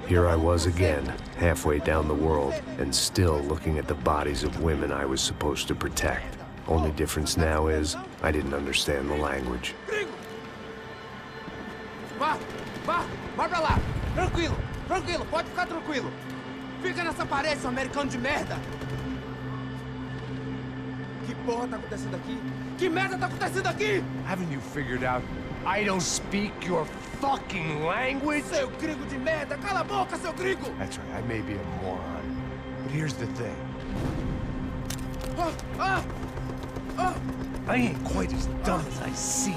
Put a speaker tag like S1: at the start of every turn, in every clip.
S1: Here I was again, halfway down the world, and still looking at the bodies of women I was supposed to protect. Only difference now is, I didn't understand the language.
S2: Vá pra lá! Tranquilo, pode ficar tranquilo! Fica nessa parede, seu americano de merda! Que porra tá acontecendo aqui? Que merda tá acontecendo aqui?
S3: Haven't you figured out I don't speak your fucking language?
S2: Seu gringo de merda! Cala a boca, seu gringo!
S3: That's right, I may be a moron, but here's the thing. I ain't quite as dumb as I seem.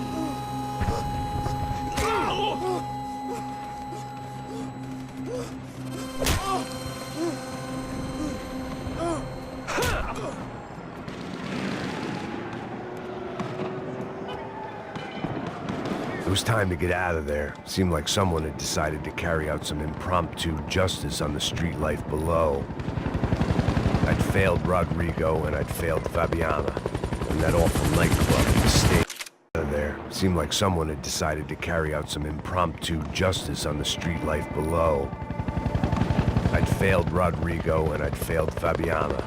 S1: It was time to get out of there. Seemed like someone had decided to carry out some impromptu justice on the street life below. I'd failed Rodrigo and I'd failed Fabiana. And that awful nightclub in the state out of there. Seemed like someone had decided to carry out some impromptu justice on the street life below. I'd failed Rodrigo and I'd failed Fabiana.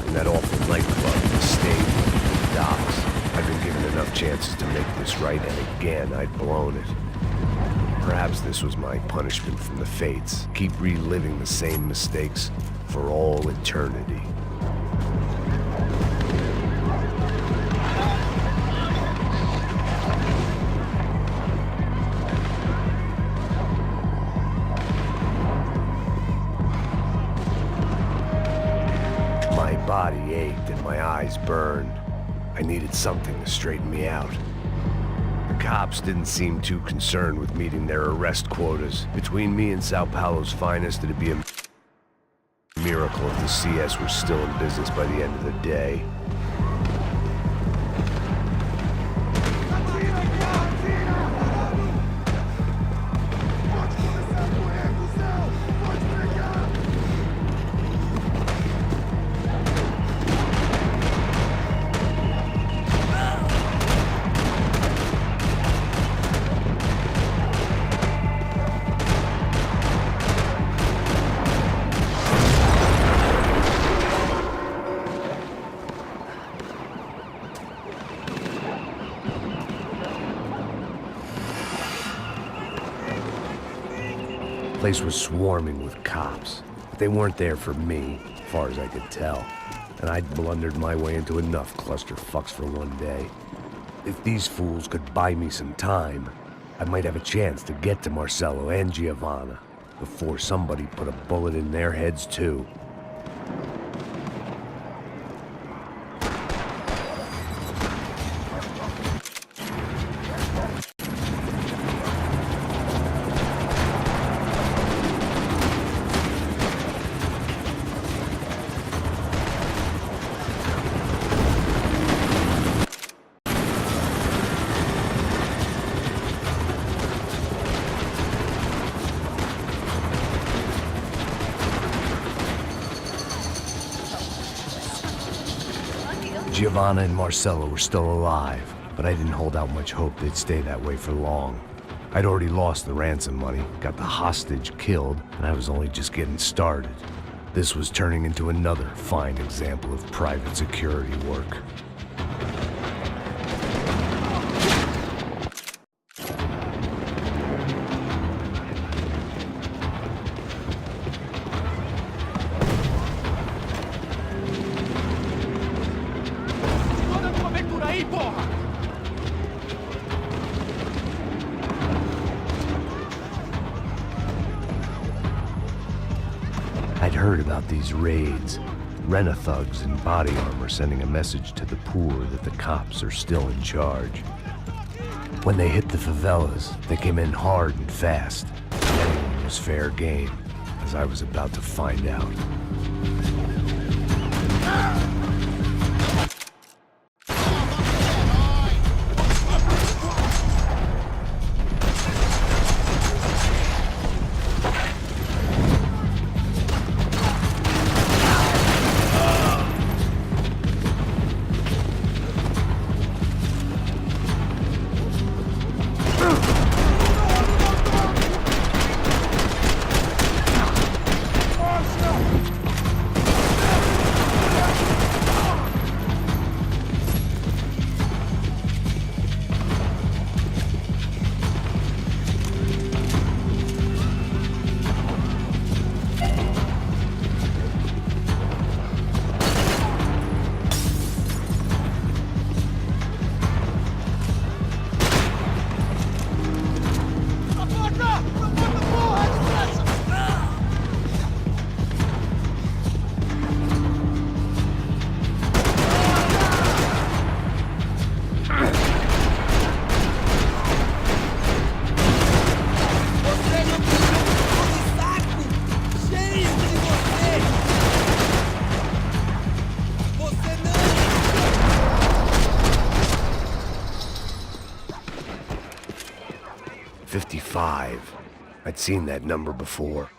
S1: And that awful nightclub in the state docks. I'd been given enough chances to make this right, and again, I'd blown it. Perhaps this was my punishment from the fates. Keep reliving the same mistakes for all eternity. My body ached and my eyes burned. I needed something to straighten me out. The cops didn't seem too concerned with meeting their arrest quotas. Between me and Sao Paulo's finest, it'd be a miracle if the CS were still in business by the end of the day. The place was swarming with cops, but they weren't there for me, as far as I could tell. And I'd blundered my way into enough clusterfucks for one day. If these fools could buy me some time, I might have a chance to get to Marcello and Giovanna before somebody put a bullet in their heads too. Giovanna and Marcello were still alive, but I didn't hold out much hope they'd stay that way for long. I'd already lost the ransom money, got the hostage killed, and I was only just getting started. This was turning into another fine example of private security work. I'd heard about these raids. Rena-thugs in body armor sending a message to the poor that the cops are still in charge. When they hit the favelas, they came in hard and fast. Anyone was fair game, as I was about to find out. 5. I'd seen that number before.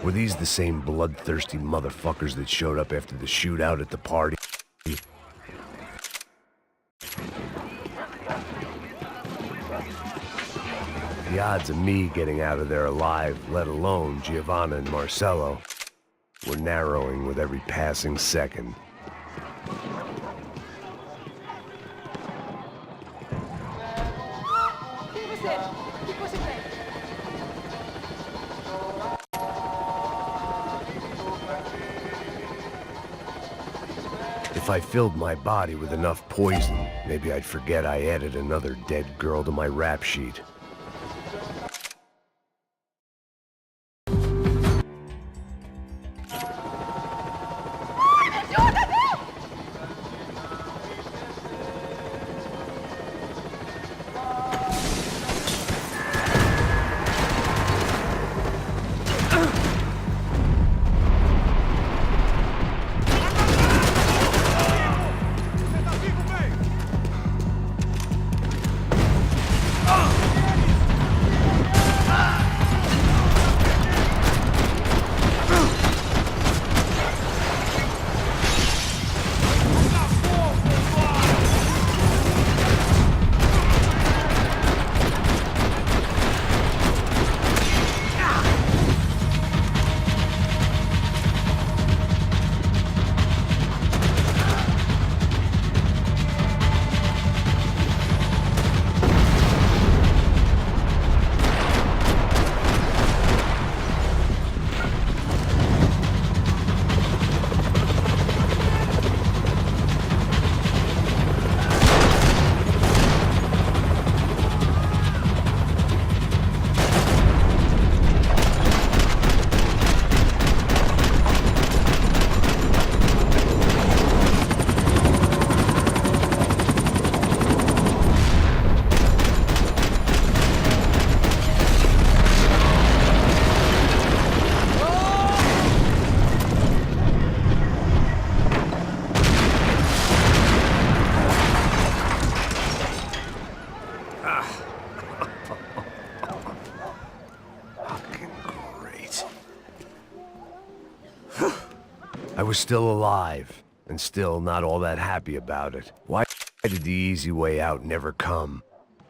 S1: Were these the same bloodthirsty motherfuckers that showed up after the shootout at the party? The odds of me getting out of there alive, let alone Giovanna and Marcello, were narrowing with every passing second. If I filled my body with enough poison, maybe I'd forget I added another dead girl to my rap sheet. I was still alive, and still not all that happy about it. Why did the easy way out never come?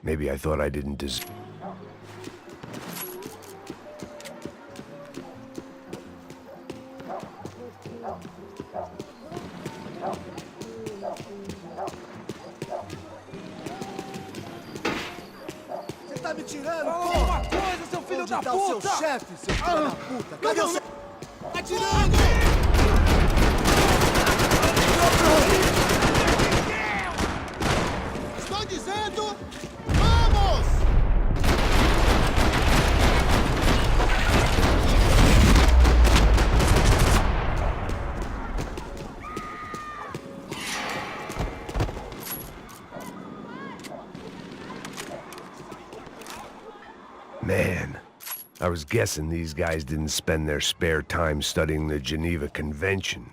S1: Maybe I thought I didn't deserve...
S4: Você tá me tirando, porra! Uma coisa, seu filho da puta! Onde tá o seu chefe, seu filho da puta? Cadê o seu... Tá tirando! Estou dizendo, vamos!
S1: Man, I was guessing these guys didn't spend their spare time studying the Geneva Convention.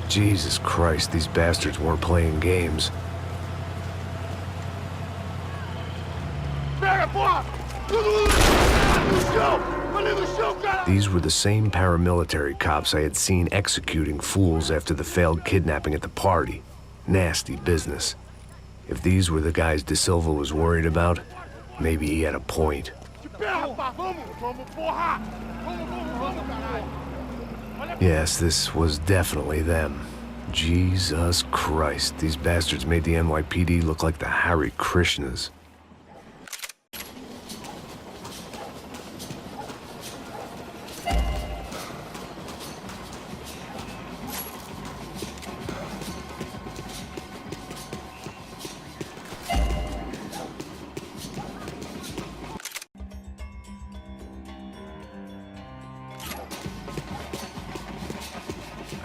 S1: Jesus Christ, these bastards weren't playing games. These were the same paramilitary cops I had seen executing fools after the failed kidnapping at the party. Nasty business. If these were the guys De Silva was worried about, maybe he had a point. Yes, this was definitely them. Jesus Christ, these bastards made the NYPD look like the Hare Krishnas.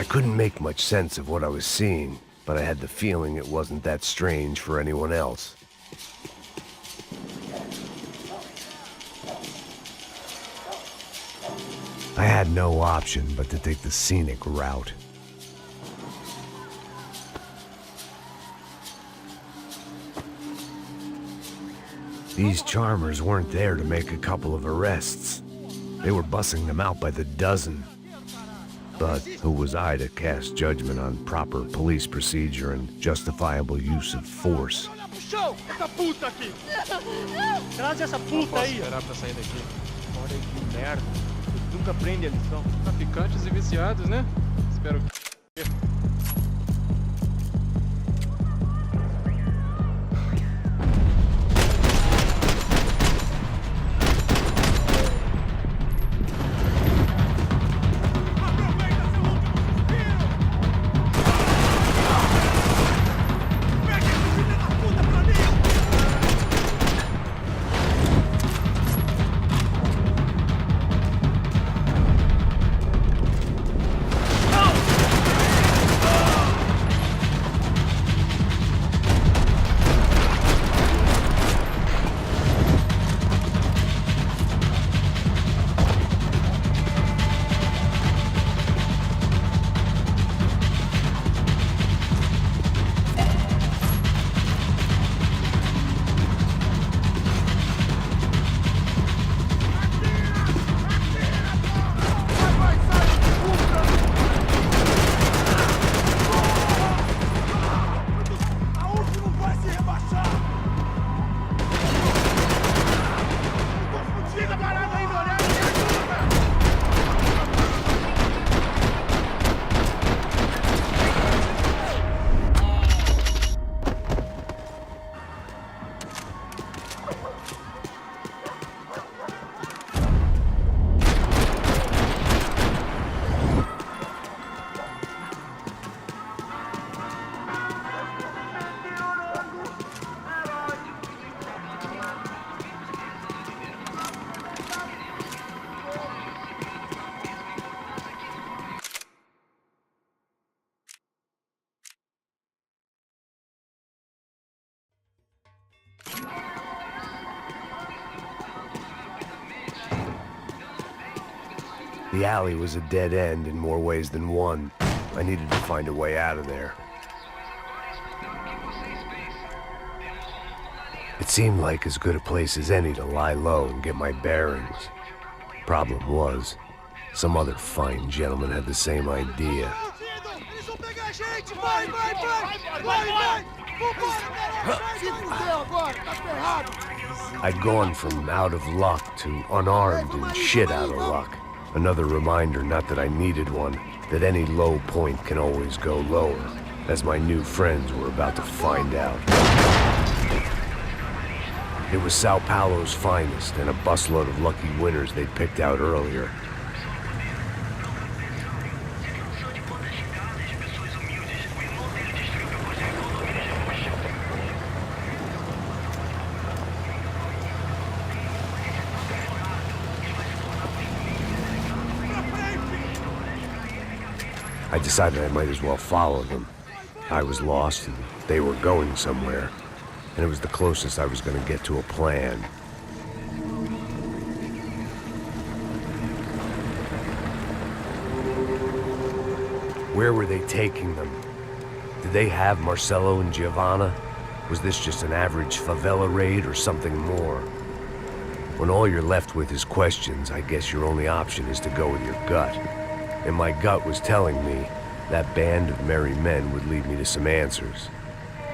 S1: couldn't make much sense of what I was seeing, but I had the feeling it wasn't that strange for anyone else. I had no option but to take the scenic route. These charmers weren't there to make a couple of arrests. They were bussing them out by the dozen. But who was I to cast judgment on proper police procedure and justifiable use of force?
S5: Traz essa puta aí. Esperar pra sair daqui. Olha que merda. Nunca aprende a lição. Traficantes e viciados, né? Espero que...
S1: The alley was a dead end in more ways than one. I needed to find a way out of there. It seemed like as good a place as any to lie low and get my bearings. Problem was, some other fine gentleman had the same idea. I'd gone from out of luck to unarmed and shit out of luck. Another reminder, not that I needed one, that any low point can always go lower, as my new friends were about to find out. It was Sao Paulo's finest, and a busload of lucky winners they'd picked out earlier. I decided I might as well follow them. I was lost and they were going somewhere, and it was the closest I was going to get to a plan. Where were they taking them? Did they have Marcelo and Giovanna? Was this just an average favela raid or something more? When all you're left with is questions, I guess your only option is to go with your gut. And my gut was telling me that band of merry men would lead me to some answers.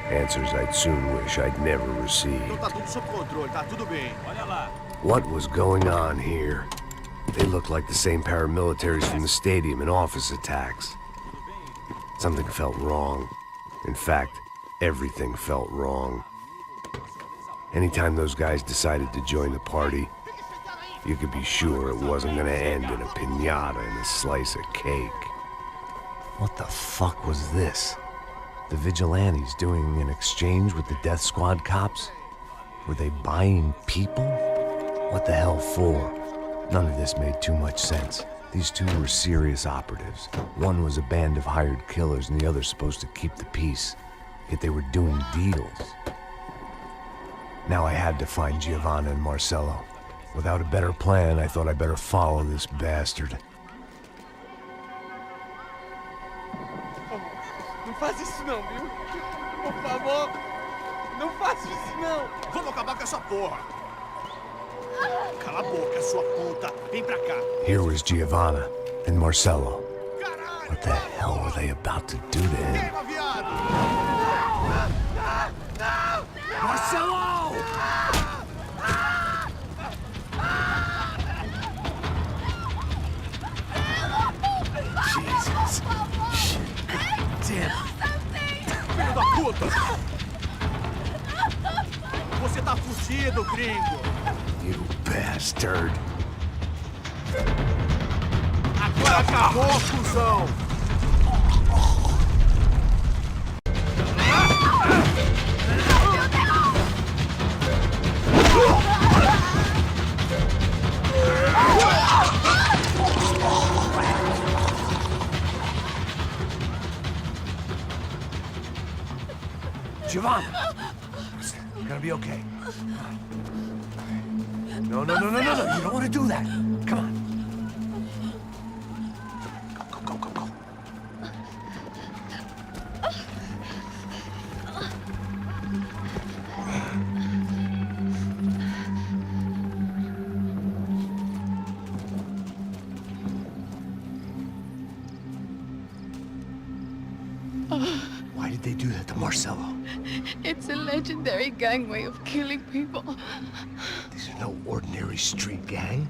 S1: Answers I'd soon wish I'd never received. What was going on here? They looked like the same paramilitaries from the stadium in office attacks. Something felt wrong. In fact, everything felt wrong. Anytime those guys decided to join the party, you could be sure it wasn't gonna end in a piñata and a slice of cake. What the fuck was this? The vigilantes doing an exchange with the death squad cops? Were they buying people? What the hell for? None of this made too much sense. These two were serious operatives. One was a band of hired killers and the other supposed to keep the peace. Yet they were doing deals. Now I had to find Giovanna and Marcello. Without a better plan, I thought I'd better follow this bastard.
S2: Não faz isso não, viu? Por favor, não faça isso não.
S4: Vamos acabar com essa porra. Cala a boca, sua puta. Vem pra cá.
S1: Here was Giovanna and Marcello.
S4: Caralho!
S1: What the hell were they about to do to him?
S4: Queima, viado!
S1: Marcello!
S4: Jesus! Damn! Filho da puta! Você tá fugido, gringo!
S1: You bastard!
S4: Agora acabou, cuzão!
S1: Giovanna! You're gonna be okay. No, no, no, no, no, no! You don't want to do that! Come on! Go, go, go, go! Why did they do that to Marcello?
S6: It's a legendary gang way of killing people.
S1: These are no ordinary street gang.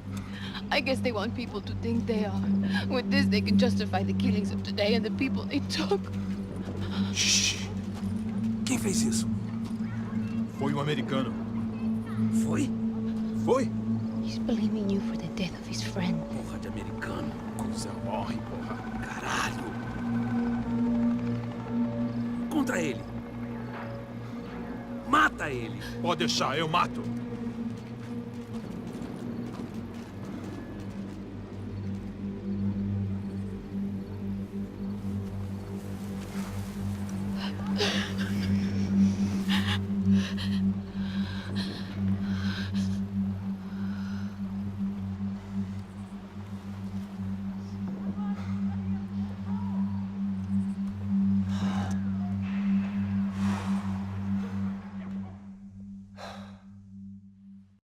S6: I guess they want people to think they are. With this, they can justify the killings of today and the people they took.
S4: Shh! Quem fez isso? Foi um americano. Foi? Foi?
S6: He's blaming you for the death of his friend.
S4: Porra de americano. Cusão, morre, porra. Caralho! Contra ele. Mata ele. Pode deixar, eu mato.